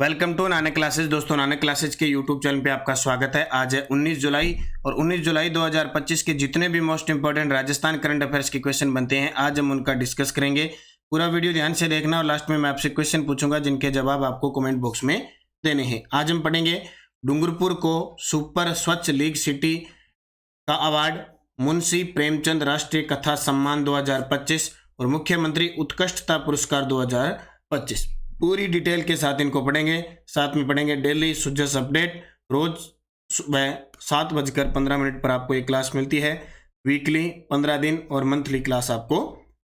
Welcome to Nanak classes. दोस्तों, Nanak classes के YouTube channel पे आपका स्वागत है। आज है 19 जुलाई और 19 जुलाई 2025 के जितने भी most important Rajasthan current affairs के क्वेश्चन बनते हैं आज हम उनका डिस्कस करेंगे। पूरा वीडियो ध्यान से देखना और लास्ट में मैं आपसे क्वेश्चन पूछूंगा जिनके जवाब आपको कमेंट बॉक्स में देने हैं। आज हम पढ़ेंगे डूंगरपुर को सुपर स्वच्छ लीग सिटी का अवार्ड, मुंशी प्रेमचंद राष्ट्रीय कथा सम्मान 2025 और मुख्यमंत्री उत्कृष्टता पुरस्कार 2025। पूरी डिटेल के साथ इनको पढ़ेंगे। साथ में पढ़ेंगे डेली सुजस अपडेट। रोज सुबह 7:15 पर आपको एक क्लास मिलती है। वीकली 15 दिन और मंथली क्लास आपको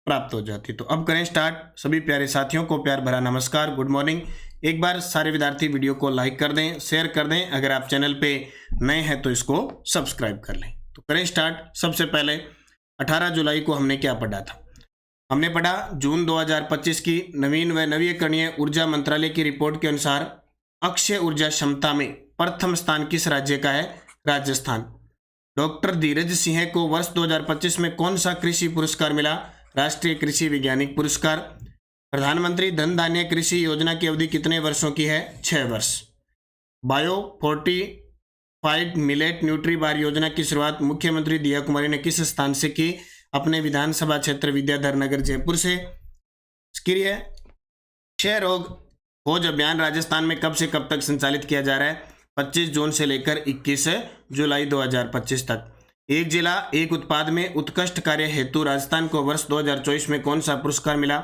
प्राप्त हो जाती है। तो अब करें स्टार्ट। सभी प्यारे साथियों को प्यार भरा नमस्कार, गुड मॉर्निंग। एक बार सारे विद्यार्थी वीडियो को लाइक कर दें, शेयर कर दें। अगर आप चैनल पे नए हैं तो इसको सब्सक्राइब कर लें। तो करें स्टार्ट। सबसे पहले 18 जुलाई को हमने क्या पढ़ा था? हमने पढ़ा जून 2025 की नवीन व नवीकरणीय ऊर्जा मंत्रालय की रिपोर्ट के अनुसार अक्षय ऊर्जा क्षमता में प्रथम स्थान किस राज्य का है? राजस्थान। डॉक्टर धीरज सिंह को वर्ष 2025 में कौन सा कृषि पुरस्कार मिला? राष्ट्रीय कृषि वैज्ञानिक पुरस्कार। प्रधानमंत्री धन धान्य कृषि योजना की अवधि कितने वर्षों की है? 6 वर्ष। बायो फोर्टिफाइड मिलेट न्यूट्री बार योजना की शुरुआत मुख्यमंत्री दिया कुमारी ने किस स्थान से की? अपने विधानसभा क्षेत्र विद्याधर नगर जयपुर से। क्षय रोग खोज अभियान राजस्थान में कब से कब तक संचालित किया जा रहा है? 25 जून से लेकर 21 जुलाई 2025 तक। एक जिला एक उत्पाद में उत्कृष्ट कार्य हेतु राजस्थान को वर्ष 2024 में कौन सा पुरस्कार मिला?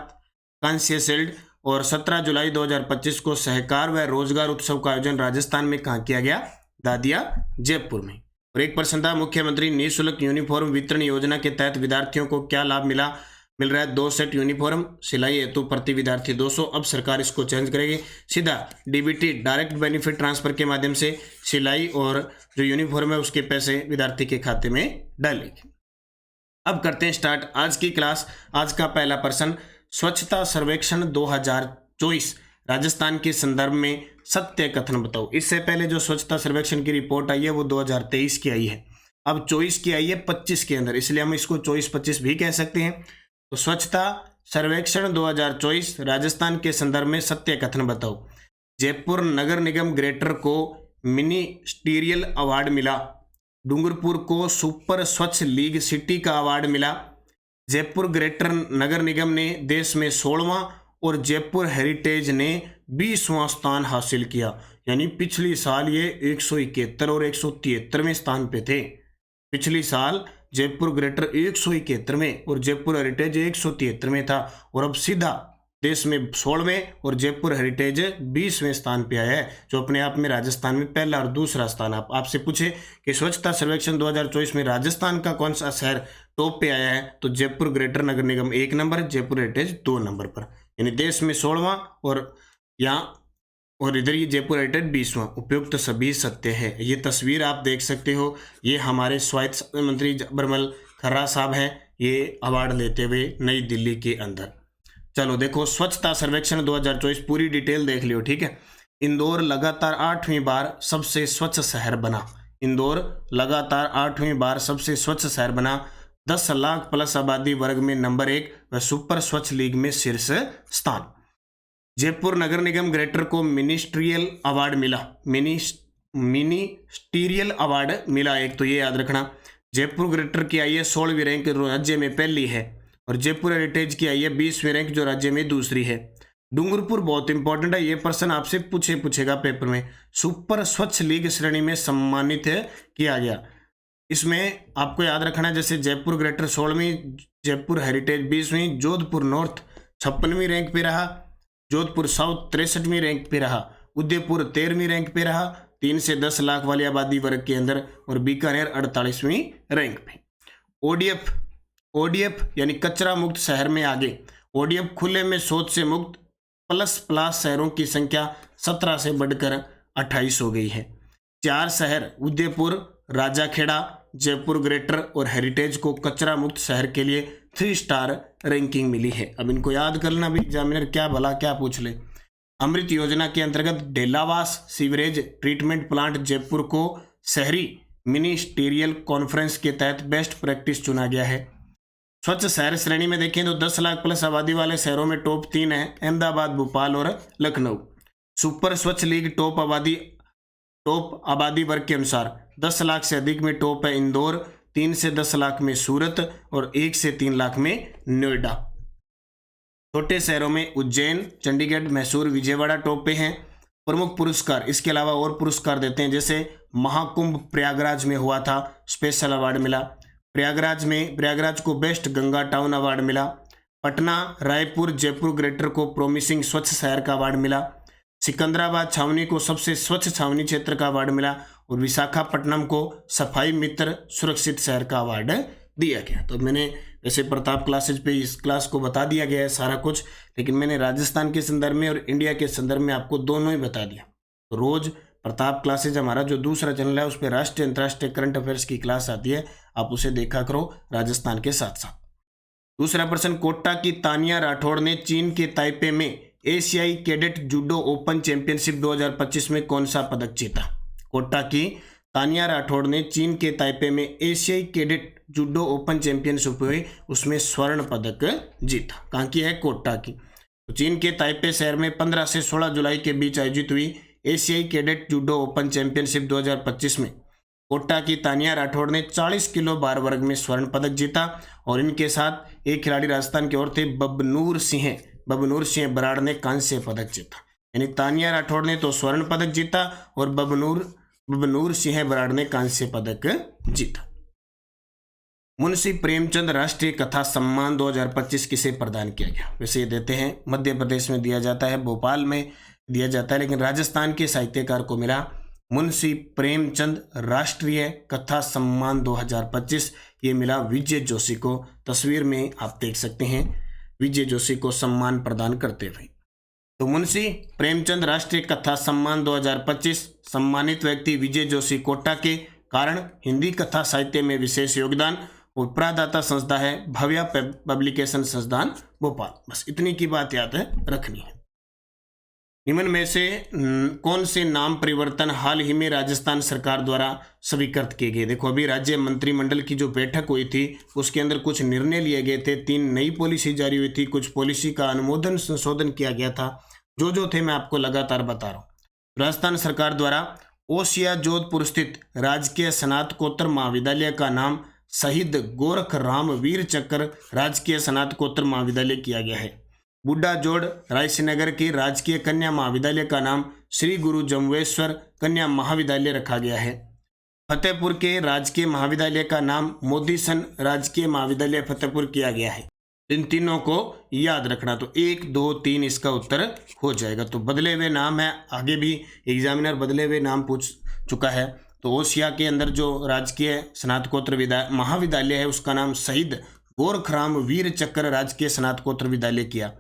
कांस्य शील्ड। और 17 जुलाई 2025 को सहकार व रोजगार उत्सव का आयोजन राजस्थान में कहाँ किया गया? दादिया जयपुर में। और एक प्रश्न था, मुख्यमंत्री निःशुल्क यूनिफॉर्म वितरण योजना के तहत विद्यार्थियों को क्या लाभ मिल रहा है? 2 सेट यूनिफॉर्म, सिलाई हेतु प्रति विद्यार्थी 200। अब सरकार इसको चेंज करेगी, सीधा डीबीटी डायरेक्ट बेनिफिट ट्रांसफर के माध्यम से सिलाई और जो यूनिफॉर्म है उसके पैसे विद्यार्थी के खाते में डालेगी। अब करते हैं स्टार्ट आज की क्लास। आज का पहला प्रश्न, स्वच्छता सर्वेक्षण 2024 राजस्थान के संदर्भ में सत्य कथन बताओ। इससे पहले जो स्वच्छता सर्वेक्षण की रिपोर्ट आई है वो 2023 की आई है, अब 24 की आई है 25 के अंदर, इसलिए हम इसको 24-25 भी कह सकते हैं। तो स्वच्छता सर्वेक्षण 2024 राजस्थान के संदर्भ में सत्य कथन बताओ। जयपुर नगर निगम ग्रेटर को मिनिस्टीरियल अवार्ड मिला। डूंगरपुर को सुपर स्वच्छ लीग सिटी का अवार्ड मिला। जयपुर ग्रेटर नगर निगम ने देश में 16वां और जयपुर हेरिटेज ने 20वां स्थान हासिल किया। यानी पिछली साल ये 171 और 173वें स्थान पे थे। पिछली साल जयपुर ग्रेटर 171 में और जयपुर हेरिटेज 173 में था, और अब सीधा देश में 16वें और जयपुर हेरिटेज 20वें स्थान पे आया है, जो अपने आप में राजस्थान में पहला और दूसरा स्थान। आपसे पूछे कि स्वच्छता सर्वेक्षण 2024 में राजस्थान का कौन सा शहर टॉप पे आया है, तो जयपुर ग्रेटर नगर निगम 1 नंबर, जयपुर हेरिटेज 2 नंबर पर। यानी देश में 16वां और यहाँ और इधर ये जयपुर हेरिटेज 20वां। उपयुक्त सभी सत्य है। ये तस्वीर आप देख सकते हो, ये हमारे स्वायत्त मंत्री बरमल खर्रा साहब हैं, ये अवार्ड लेते हुए नई दिल्ली के अंदर। चलो देखो, स्वच्छता सर्वेक्षण 2024 पूरी डिटेल देख लियो, ठीक है। इंदौर लगातार 8वीं बार सबसे स्वच्छ शहर बना। इंदौर लगातार 8वीं बार सबसे स्वच्छ शहर बना। 10 लाख प्लस आबादी वर्ग में नंबर 1 व सुपर स्वच्छ लीग में शीर्ष स्थान। जयपुर नगर निगम ग्रेटर को मिनिस्ट्रियल अवार्ड मिला। मिनिस्टीरियल अवार्ड मिला एक, तो ये याद रखना। जयपुर ग्रेटर की आई है 16वीं रैंक, राज्य में पहली है, और जयपुर हेरिटेज की आई है 20वीं रैंक, जो राज्य में दूसरी है। डूंगरपुर बहुत इंपॉर्टेंट है, ये प्रश्न आपसे पूछेगा पेपर में। सुपर स्वच्छ लीग श्रेणी में सम्मानित किया गया। इसमें आपको याद रखना है, जैसे जयपुर ग्रेटर 16वीं, जयपुर हेरिटेज 20वीं, जोधपुर नॉर्थ 56वीं रैंक पे रहा, जोधपुर साउथ 63वीं रैंक पे रहा, उदयपुर 13वीं रैंक पे रहा 3 से 10 लाख वाली आबादी वर्ग के अंदर, और बीकानेर 48वीं रैंक पे। ओडीएफ यानी कचरा मुक्त शहर में आगे। ओडीएफ खुले में शौच से मुक्त प्लस शहरों की संख्या 17 से बढ़कर 28 हो गई है। 4 शहर उदयपुर, राजाखेड़ा, जयपुर ग्रेटर और हेरिटेज को कचरा मुक्त शहर के लिए 3 स्टार रैंकिंग मिली है। अब इनको याद करना भी एग्जामिनर क्या भला क्या पूछ ले। अमृत योजना के अंतर्गत डेलावास सीवरेज ट्रीटमेंट प्लांट जयपुर को शहरी मिनिस्टीरियल कॉन्फ्रेंस के तहत बेस्ट प्रैक्टिस चुना गया है। स्वच्छ शहर श्रेणी में देखें तो 10 लाख प्लस आबादी वाले शहरों में टॉप 3 है, अहमदाबाद, भोपाल और लखनऊ। सुपर स्वच्छ लीग टॉप आबादी वर्ग के अनुसार 10 लाख से अधिक में टॉप है इंदौर, 3 से 10 लाख में सूरत और 1 से 3 लाख में नोएडा। छोटे शहरों में उज्जैन, चंडीगढ़, मैसूर, विजयवाड़ा टॉप पे हैं। प्रमुख पुरस्कार इसके अलावा और पुरस्कार देते हैं, जैसे महाकुंभ प्रयागराज में हुआ था, स्पेशल अवार्ड मिला। प्रयागराज को बेस्ट गंगा टाउन अवार्ड मिला। पटना, रायपुर, जयपुर ग्रेटर को प्रोमिसिंग स्वच्छ शहर का अवार्ड मिला। सिकंदराबाद छावनी को सबसे स्वच्छ छावनी क्षेत्र का अवार्ड मिला और विशाखापट्टनम को सफाई मित्र सुरक्षित शहर का अवार्ड दिया गया। तो मैंने वैसे प्रताप क्लासेज पे इस क्लास को बता दिया गया है सारा कुछ, लेकिन मैंने राजस्थान के संदर्भ में और इंडिया के संदर्भ में आपको दोनों ही बता दिया। तो रोज प्रताप क्लासेज हमारा जो दूसरा चैनल है उस पर राष्ट्रीय अंतर्राष्ट्रीय करंट अफेयर्स की क्लास आती है, आप उसे देखा करो राजस्थान के साथ साथ। दूसरा प्रश्न, कोटा की तानिया राठौड़ ने चीन के ताइपे में एशियाई कैडेट जूडो ओपन चैंपियनशिप 2025 में कौन सा पदक जीता? कोटा की तानिया राठौड़ ने चीन के ताइपे में एशियाई कैडेट जूडो ओपन चैंपियनशिप हुई, उसमें स्वर्ण पदक जीता। कहाँ की है? कोटा की। तो चीन के ताइपे शहर में 15 से 16 जुलाई के बीच आयोजित हुई एशियाई कैडेट जूडो ओपन चैंपियनशिप 2025 में कोटा की तानिया राठौड़ ने 40 किलो भार वर्ग में स्वर्ण पदक जीता और इनके साथ एक खिलाड़ी राजस्थान के और थे, बबनूर सिंह बराड़ ने कांस्य पदक जीता। यानी तानिया राठौड़ ने तो स्वर्ण पदक जीता और बबनूर सिंह बराड़ ने कांस्य पदक जीता। मुंशी प्रेमचंद राष्ट्रीय कथा सम्मान 2025 किसे प्रदान किया गया? वैसे ये देते हैं मध्य प्रदेश में दिया जाता है, भोपाल में दिया जाता है, लेकिन राजस्थान के साहित्यकार को मिला मुंशी प्रेमचंद राष्ट्रीय कथा सम्मान 2025। ये मिला विजय जोशी को। तस्वीर में आप देख सकते हैं विजय जोशी को सम्मान प्रदान करते हुए। तो मुंशी प्रेमचंद राष्ट्रीय कथा सम्मान 2025 सम्मानित व्यक्ति विजय जोशी, कोटा के। कारण हिंदी कथा साहित्य में विशेष योगदान। और प्रदाता संस्था है भव्या पब्लिकेशन संस्थान भोपाल। बस इतनी की बात याद रखनी है। निम्न में से कौन से नाम परिवर्तन हाल ही में राजस्थान सरकार द्वारा स्वीकृत किए गए? देखो, अभी राज्य मंत्रिमंडल की जो बैठक हुई थी उसके अंदर कुछ निर्णय लिए गए थे, 3 नई पॉलिसी जारी हुई थी, कुछ पॉलिसी का अनुमोदन संशोधन किया गया था। जो थे मैं आपको लगातार बता रहा हूँ। राजस्थान सरकार द्वारा ओसिया जोधपुर स्थित राजकीय स्नातकोत्तर महाविद्यालय का नाम शहीद गोरखराम वीर चक्र राजकीय स्नातकोत्तर महाविद्यालय किया गया है। बुड्ढा जोड़ रायसीनगर के राजकीय कन्या महाविद्यालय का नाम श्री गुरु जम्बुवेश्वर कन्या महाविद्यालय रखा गया है। फतेहपुर के राजकीय महाविद्यालय का नाम मोदीसन राजकीय महाविद्यालय फतेहपुर किया गया है। इन तीनों को याद रखना। तो 1, 2, 3 इसका उत्तर हो जाएगा। तो बदले हुए नाम है, आगे भी एग्जामिनर बदले हुए नाम पूछ चुका है। तो ओसिया के अंदर जो राजकीय स्नातकोत्तर महाविद्यालय है उसका नाम शहीद गोरखराम वीर चक्र राजकीय स्नातकोत्तर विद्यालय किया।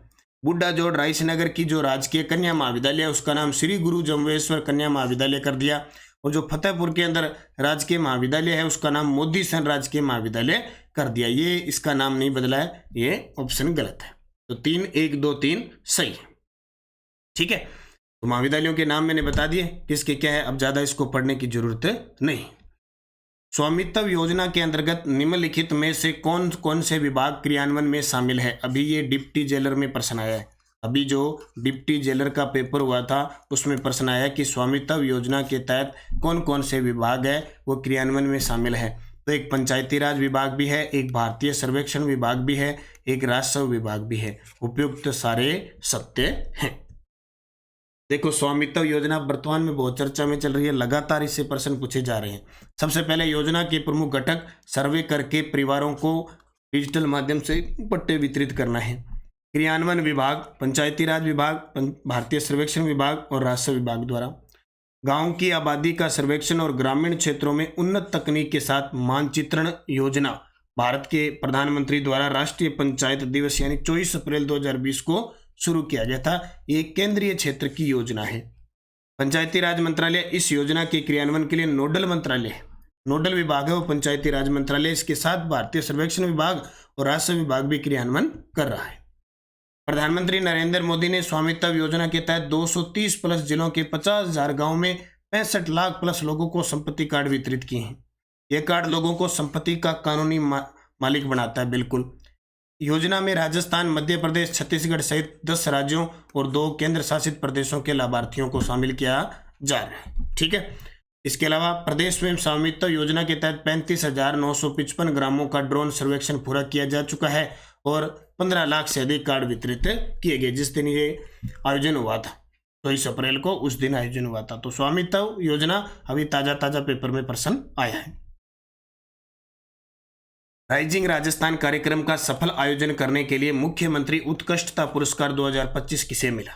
बुड्ढा जोड़ रायसीनगर की जो राजकीय कन्या महाविद्यालय है उसका नाम श्री गुरु जम्बुवेश्वर कन्या महाविद्यालय कर दिया। और जो फतेहपुर के अंदर राजकीय महाविद्यालय है उसका नाम मोदीसन राजकीय महाविद्यालय कर दिया। ये इसका नाम नहीं बदला है, ये ऑप्शन गलत है। तो 3, 1, 2, 3 सही है। ठीक है, तो महाविद्यालयों के नाम मैंने बता दिए किसके क्या है, अब ज्यादा इसको पढ़ने की जरूरत नहीं। स्वामित्व योजना के अंतर्गत निम्नलिखित में से कौन कौन से विभाग क्रियान्वयन में शामिल है? अभी ये डिप्टी जेलर में प्रश्न आया है। अभी जो डिप्टी जेलर का पेपर हुआ था उसमें प्रश्न आया कि स्वामित्व योजना के तहत कौन कौन से विभाग है वो क्रियान्वयन में शामिल है। तो एक पंचायती राज विभाग भी है, एक भारतीय सर्वेक्षण विभाग भी है, एक राजस्व विभाग भी है। उपयुक्त सारे सत्य हैं। देखो, स्वामित्व योजना वर्तमान में बहुत चर्चा में चल रही है, लगातार इससे प्रश्न पूछे जा रहे हैं। सबसे पहले योजना के प्रमुख घटक सर्वे करके परिवारों को डिजिटल माध्यम से पट्टे वितरित करना है। क्रियान्वयन विभाग पंचायती राज विभाग, भारतीय सर्वेक्षण विभाग और राजस्व विभाग द्वारा गांव की आबादी का सर्वेक्षण और ग्रामीण क्षेत्रों में उन्नत तकनीक के साथ मानचित्रण योजना भारत के प्रधानमंत्री द्वारा राष्ट्रीय पंचायत दिवस यानी 24 अप्रैल 2020 को शुरू किया गया था। ये केंद्रीय क्षेत्र की योजना है। पंचायती राज मंत्रालय इस योजना के क्रियान्वयन के लिए नोडल मंत्रालय है, नोडल विभाग है वो पंचायती राज मंत्रालय। इसके साथ भारतीय सर्वेक्षण विभाग और राजस्व विभाग भी क्रियान्वयन कर रहा है। प्रधानमंत्री नरेंद्र मोदी ने स्वामित्व योजना के तहत 230 प्लस जिलों के 50,000 गाँव में 65 लाख प्लस लोगों को संपत्ति कार्ड वितरित किए हैं। यह कार्ड लोगों को संपत्ति का कानूनी मालिक बनाता है। बिल्कुल, योजना में राजस्थान, मध्य प्रदेश, छत्तीसगढ़ सहित 10 राज्यों और 2 केंद्र शासित प्रदेशों के लाभार्थियों को शामिल किया जा रहा है। ठीक है। इसके अलावा प्रदेश में स्वामित्व योजना के तहत 35,955 ग्रामों का ड्रोन सर्वेक्षण पूरा किया जा चुका है और 15 लाख से अधिक कार्ड वितरित किए गए। जिस दिन ये आयोजन हुआ था 23 अप्रैल को, उस दिन आयोजन हुआ था। तो स्वामित्व योजना अभी ताजा पेपर में प्रश्न आया है। राइजिंग राजस्थान कार्यक्रम का सफल आयोजन करने के लिए मुख्यमंत्री उत्कृष्टता पुरस्कार 2025 किसे मिला?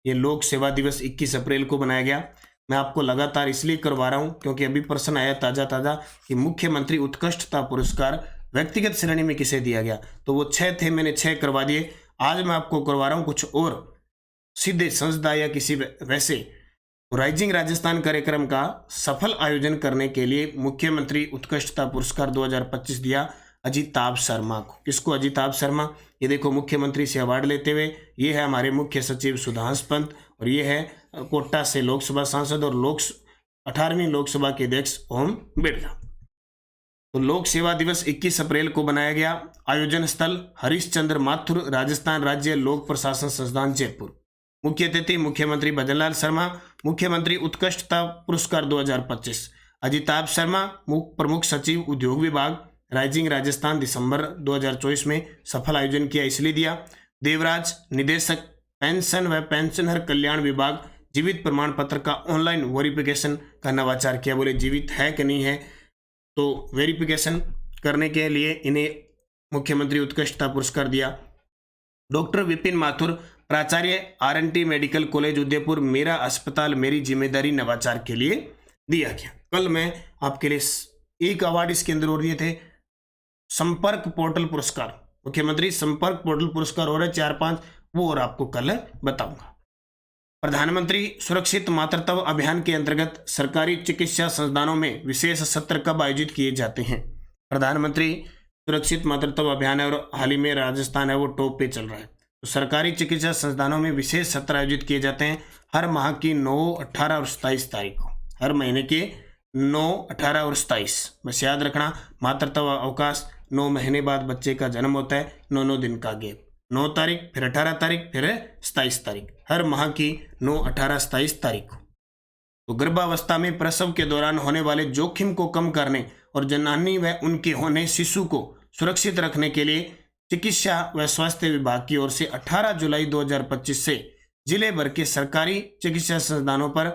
ये लोक सेवा दिवस 21 अप्रैल को बनाया गया। मैं आपको लगातार इसलिए करवा रहा हूं क्योंकि अभी प्रश्न आया ताजा कि मुख्यमंत्री उत्कृष्टता पुरस्कार व्यक्तिगत श्रेणी में किसे दिया गया। तो वो 6 थे, मैंने 6 करवा दिए। आज मैं आपको करवा रहा हूं कुछ और सीधे संस्था या किसी वैसे। राइजिंग राजस्थान कार्यक्रम का सफल आयोजन करने के लिए मुख्यमंत्री उत्कृष्टता पुरस्कार 2025 दिया अजिताभ शर्मा को। किसको? अजिताभ शर्मा। ये देखो, मुख्यमंत्री से अवार्ड लेते हुए ये है हमारे मुख्य सचिव सुधांशु पंत और ये है कोटा से लोकसभा सांसद और 18वीं लोकसभा के अध्यक्ष ओम बिरला। तो लोक सेवा दिवस 21 अप्रैल को बनाया गया। आयोजन स्थल हरिश्चंद्र माथुर, राजस्थान राज्य लोक प्रशासन संस्थान, जयपुर। मुख्य अतिथि मुख्यमंत्री भजनलाल शर्मा। मुख्यमंत्री उत्कृष्टता पुरस्कार 2025 अजिताभ शर्मा, प्रमुख सचिव उद्योग विभाग, राइजिंग राजस्थान, दिसंबर 2024 में सफल आयोजन किया इसलिए दिया। देवराज, निदेशक पेंशन व पेंशनर कल्याण विभाग, जीवित प्रमाण पत्र का ऑनलाइन वेरिफिकेशन का नवाचार किया। बोले जीवित है कि नहीं है, तो वेरिफिकेशन करने के लिए इन्हें मुख्यमंत्री उत्कृष्टता पुरस्कार दिया। डॉक्टर विपिन माथुर, प्राचार्य RNT मेडिकल कॉलेज उदयपुर, मेरा अस्पताल मेरी जिम्मेदारी, नवाचार के लिए दिया गया। कल मैं आपके लिए एक अवार्ड इसके अंदर और दिए थे, संपर्क पोर्टल पुरस्कार। मुख्यमंत्री संपर्क पोर्टल पुरस्कार हो रहे 4-5, वो और आपको कल बताऊंगा। प्रधानमंत्री सुरक्षित मातृत्व अभियान के अंतर्गत सरकारी चिकित्सा संस्थानों में विशेष सत्र कब आयोजित किए जाते हैं? प्रधानमंत्री सुरक्षित मातृत्व अभियान है और हाल ही में राजस्थान है वो टॉप पे चल रहा है। तो सरकारी चिकित्सा संस्थानों में विशेष सत्र आयोजित किए जाते हैं हर माह की 9, 18 और 27 तारीख को। हर महीने के 9, 18 और 27। बस याद रखना, मातृत्व अवकाश 9 महीने बाद बच्चे का जन्म होता है, 9 दिन का गैप। 9 तारीख, फिर 18 तारीख, फिर 27 तारीख, हर माह की 9, 18, 27 तारीख को। तो गर्भावस्था में प्रसव के दौरान होने वाले जोखिम को कम करने और जनानी व उनके होने शिशु को सुरक्षित रखने के लिए चिकित्सा व स्वास्थ्य विभाग की ओर से 18 जुलाई 2025 से जिले भर के सरकारी चिकित्सा संस्थानों पर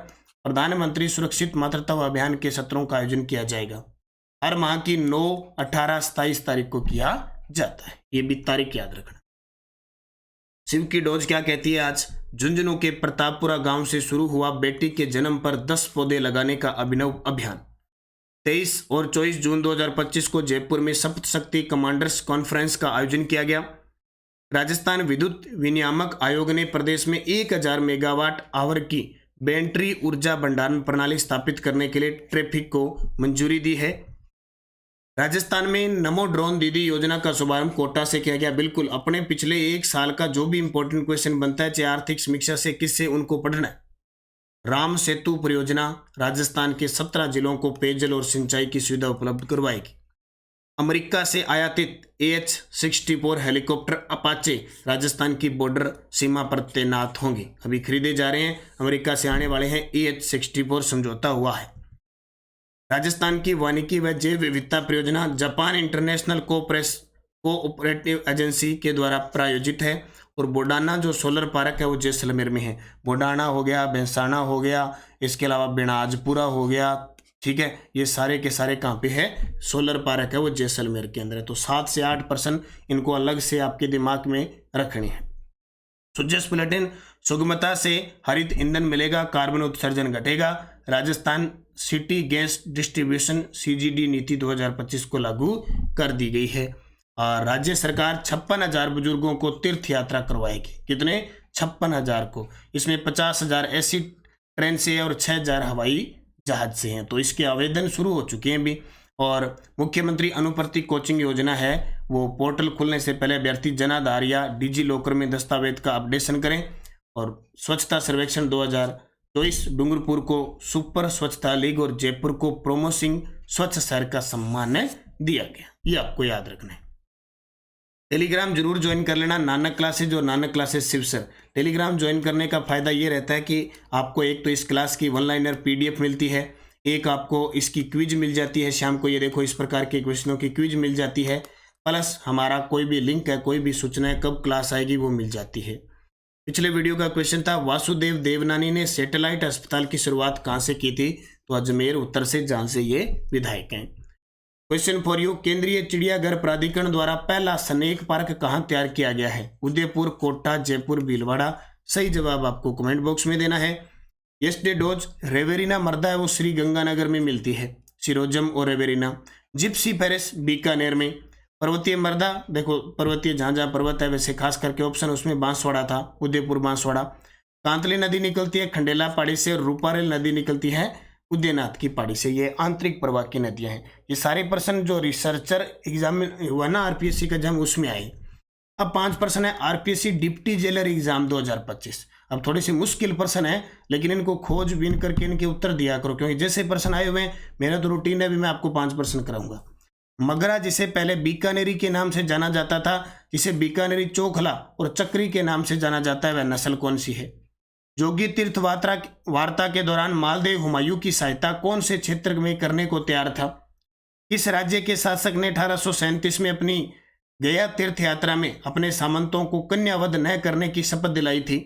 प्रधानमंत्री सुरक्षित मातृत्व अभियान के सत्रों का आयोजन किया जाएगा। हर माह की 9, 18, 27 तारीख को किया जाता है। ये भी तारीख याद रखना। शिव की डोज क्या कहती है? आज झुंझुनू के प्रतापपुरा गांव से शुरू हुआ बेटी के जन्म पर 10 पौधे लगाने का अभिनव अभियान। 23 और 24 जून 2025 को जयपुर में सप्तशक्ति कमांडर्स कॉन्फ्रेंस का आयोजन किया गया। राजस्थान विद्युत विनियामक आयोग ने प्रदेश में 1000 मेगावाट आवर की बैटरी ऊर्जा भंडारण प्रणाली स्थापित करने के लिए ट्रैफिक को मंजूरी दी है। राजस्थान में नमो ड्रोन दीदी योजना का शुभारंभ कोटा से किया गया। बिल्कुल, अपने पिछले 1 साल का जो भी इंपॉर्टेंट क्वेश्चन बनता है, चाहे आर्थिक समीक्षा से किससे, उनको पढ़ना है। राम सेतु परियोजना राजस्थान के 17 जिलों को पेयजल और सिंचाई की सुविधा उपलब्ध करवाएगी। अमेरिका से आयातित AH-64 हेलीकॉप्टर अपाचे राजस्थान की बॉर्डर सीमा पर तैनात होंगे। अभी खरीदे जा रहे हैं, अमेरिका से आने वाले हैं। AH-64 समझौता हुआ है। राजस्थान की वानिकी व जैव विविधता परियोजना जापान इंटरनेशनल कोऑपरेटिव एजेंसी के द्वारा प्रायोजित है। और बोडाना जो सोलर पार्क है वो जैसलमेर में है। बोडाना हो गया, बेंसाना हो गया, इसके अलावा बिनाजपुरा हो गया। ठीक है, ये सारे के सारे कहाँ पे है? सोलर पार्क है वो जैसलमेर के अंदर है। तो 7 से 8% इनको अलग से आपके दिमाग में रखने हैं। सुजस बुलेटिन, सुगमता से हरित ईंधन मिलेगा, कार्बन उत्सर्जन घटेगा। Rajasthan city gas distribution CGD नीति 2025 को लागू कर दी गई है। और राज्य सरकार 56,000 बुजुर्गों को तीर्थ यात्रा करवाएगी। कितने? 56,000 को। इसमें 50,000 ऐसी ट्रेन से और 6,000 हवाई जहाज से हैं। तो इसके आवेदन शुरू हो चुके हैं भी। और मुख्यमंत्री अनुप्रति कोचिंग योजना है, वो पोर्टल खुलने से पहले अभ्यर्थी जन आधार या डिजी लॉकर में दस्तावेज का अपडेशन करें। और स्वच्छता सर्वेक्षण 2024 डूंगरपुर को सुपर स्वच्छता लीग और जयपुर को प्रोमोसिंग स्वच्छ शहर का सम्मान दिया गया। ये आपको याद रखना है। टेलीग्राम जरूर ज्वाइन कर लेना, नानक क्लासेज और Nanak classes Shiv sir. Telegram join करने का फ़ायदा ये रहता है कि आपको एक तो इस क्लास की वन लाइनर PDF मिलती है, एक आपको इसकी क्विज मिल जाती है शाम को, ये देखो इस प्रकार के क्वेश्चनों की क्विज मिल जाती है, प्लस हमारा कोई भी लिंक है, कोई भी सूचना है कब क्लास आएगी वो मिल जाती है। पिछले वीडियो का क्वेश्चन था वासुदेव देवनानी ने सैटेलाइट अस्पताल की शुरुआत कहाँ से की थी, तो अजमेर उत्तर से, जहाँ से ये विधायक हैं। क्वेश्चन फॉर यू, केंद्रीय चिड़ियाघर प्राधिकरण द्वारा पहला स्नेक पार्क कहाँ तैयार किया गया है? उदयपुर, कोटा, जयपुर, भीलवाड़ा। सही जवाब आपको कमेंट बॉक्स में देना है। येस्टे डोज रेवेरिना मर्दा है वो श्री गंगानगर में मिलती है, सिरोजम और रेवेरिना। जिप्सी फेरिस बीकानेर में। पर्वतीय मर्दा, देखो पर्वतीय जहाँ जहाँ पर्वत है वैसे खास करके ऑप्शन उसमें बांसवाड़ा था, उदयपुर बांसवाड़ा। कांतली नदी निकलती है खंडेला पहाड़ी से, और रूपारेल नदी निकलती है उदयनाथ की पहाड़ी से। ये आंतरिक प्रवाह की नदियां हैं। ये सारे प्रश्न जो रिसर्चर एग्जाम में हुआ ना RPSC का एग्जाम, उसमें आए। अब 5 प्रश्न है RPSC डिप्टी जेलर एग्जाम 2025। अब थोड़ी सी मुश्किल प्रश्न है, लेकिन इनको खोजबीन करके इनके उत्तर दिया करो, क्योंकि जैसे प्रश्न आए हुए हैं मेरा तो रूटीन है, भी मैं आपको 5 प्रश्न कराऊंगा। मगरा जिसे पहले बीकानेरी के नाम से जाना जाता था, जिसे बीकानेरी चोखला और चक्री के नाम से जाना जाता है, वह नस्ल कौन सी है? जोगी तीर्थ वार्ता के दौरान मालदेव हुमायूं की सहायता कौन से क्षेत्र में करने को तैयार था? किस राज्य के शासक ने 1837 में अपनी गया तीर्थ यात्रा में अपने सामंतों को कन्यावध न करने की शपथ दिलाई थी?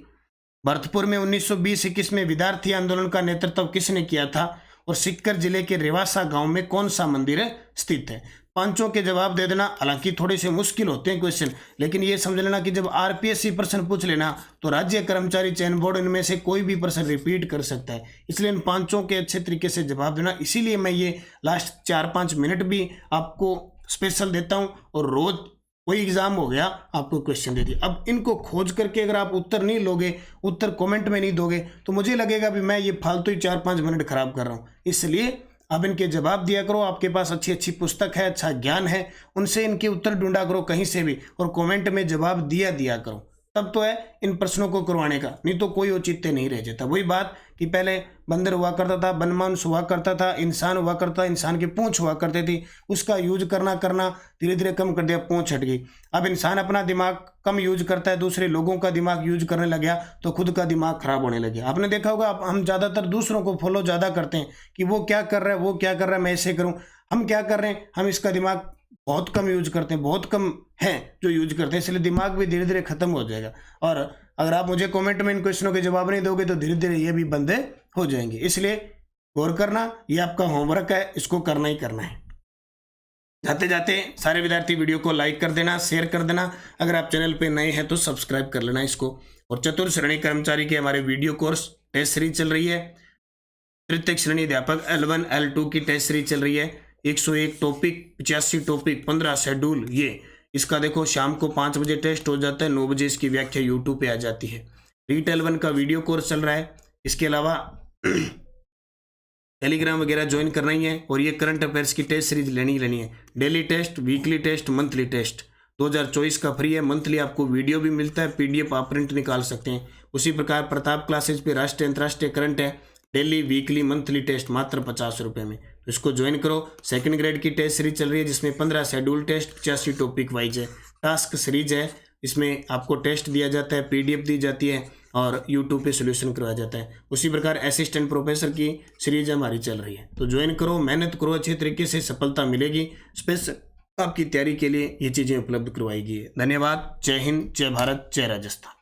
भरतपुर में 1920-21 में विद्यार्थी आंदोलन का नेतृत्व किसने किया था? और सीकर जिले के रेवासा गांव में कौन सा मंदिर स्थित है? पांचों के जवाब दे देना। हालांकि थोड़े से मुश्किल होते हैं क्वेश्चन, लेकिन ये समझ लेना कि जब RPSC प्रश्न पूछ लेना तो राज्य कर्मचारी चयन बोर्ड इनमें से कोई भी प्रश्न रिपीट कर सकता है, इसलिए इन पांचों के अच्छे तरीके से जवाब देना। इसीलिए मैं ये लास्ट 4-5 मिनट भी आपको स्पेशल देता हूँ, और रोज कोई एग्जाम हो गया आपको क्वेश्चन दे दिया। अब इनको खोज करके अगर आप उत्तर नहीं लोगे, उत्तर कमेंट में नहीं दोगे, तो मुझे लगेगा भी मैं ये फालतू ही 4-5 मिनट खराब कर रहा हूँ। इसलिए अब इनके जवाब दिया करो। आपके पास अच्छी अच्छी पुस्तक है, अच्छा ज्ञान है, उनसे इनके उत्तर ढूंढा करो कहीं से भी, और कमेंट में जवाब दिया करो, तब तो है इन प्रश्नों को करवाने का, नहीं तो कोई औचित्य नहीं रह जाता। वही बात कि पहले बंदर हुआ करता था, बनमानुष हुआ करता था, इंसान हुआ करता, इंसान की पूंछ हुआ करती थी, उसका यूज करना धीरे धीरे कम कर दिया, पूंछ हट गई। अब इंसान अपना दिमाग कम यूज करता है, दूसरे लोगों का दिमाग यूज करने लग गया, तो खुद का दिमाग खराब होने लग गया। आपने देखा होगा हम ज़्यादातर दूसरों को फॉलो ज़्यादा करते हैं कि वो क्या कर रहा है, वो क्या कर रहा है, मैं ऐसे करूँ। हम क्या कर रहे हैं, हम इसका दिमाग बहुत कम यूज करते हैं, बहुत कम हैं जो यूज करते हैं, इसलिए दिमाग भी धीरे धीरे खत्म हो जाएगा। और अगर आप मुझे कमेंट में इन क्वेश्चनों के जवाब नहीं दोगे तो धीरे धीरे ये भी बंद हो जाएंगे। इसलिए गौर करना, ये आपका होमवर्क है, इसको करना ही करना है। जाते जाते सारे विद्यार्थी वीडियो को लाइक कर देना, शेयर कर देना। अगर आप चैनल पे नए हैं तो सब्सक्राइब कर लेना इसको। और चतुर्थ श्रेणी कर्मचारी के हमारे वीडियो कोर्स टेस्ट सीरीज चल रही है। तृतीय श्रेणी अध्यापक L1 L2 की टेस्ट सीरीज चल रही है। 101 टॉपिक, 85 टॉपिक, 15 शेड्यूल। ये इसका देखो शाम को 5 बजे टेस्ट हो जाता है, 9 बजे इसकी व्याख्या यूट्यूब पे आ जाती है। रीट L1 का वीडियो कोर्स चल रहा है। इसके अलावा टेलीग्राम वगैरह ज्वाइन करना ही है, और ये करंट अफेयर्स की टेस्ट सीरीज लेनी है। Daily test, weekly test, monthly test 2024 का फ्री है। मंथली आपको वीडियो भी मिलता है, PDF आप प्रिंट निकाल सकते हैं। उसी प्रकार प्रताप क्लासेज पे राष्ट्रीय अंतर्राष्ट्रीय करंट है, डेली वीकली मंथली टेस्ट मात्र 50 रुपये में, तो इसको ज्वाइन करो। सेकंड ग्रेड की टेस्ट सीरीज चल रही है जिसमें 15 शेड्यूल टेस्ट, 85 टॉपिक वाइज है। टास्क सीरीज है, इसमें आपको टेस्ट दिया जाता है, PDF दी जाती है, और यूट्यूब पे सोल्यूशन करवाया जाता है। उसी प्रकार असिस्टेंट प्रोफेसर की सीरीज हमारी चल रही है, तो ज्वाइन करो, मेहनत करो, अच्छे तरीके से सफलता मिलेगी। स्पेशल आपकी तैयारी के लिए ये चीज़ें उपलब्ध करवाई गई है। धन्यवाद। जय हिंद, जय भारत, जय राजस्थान।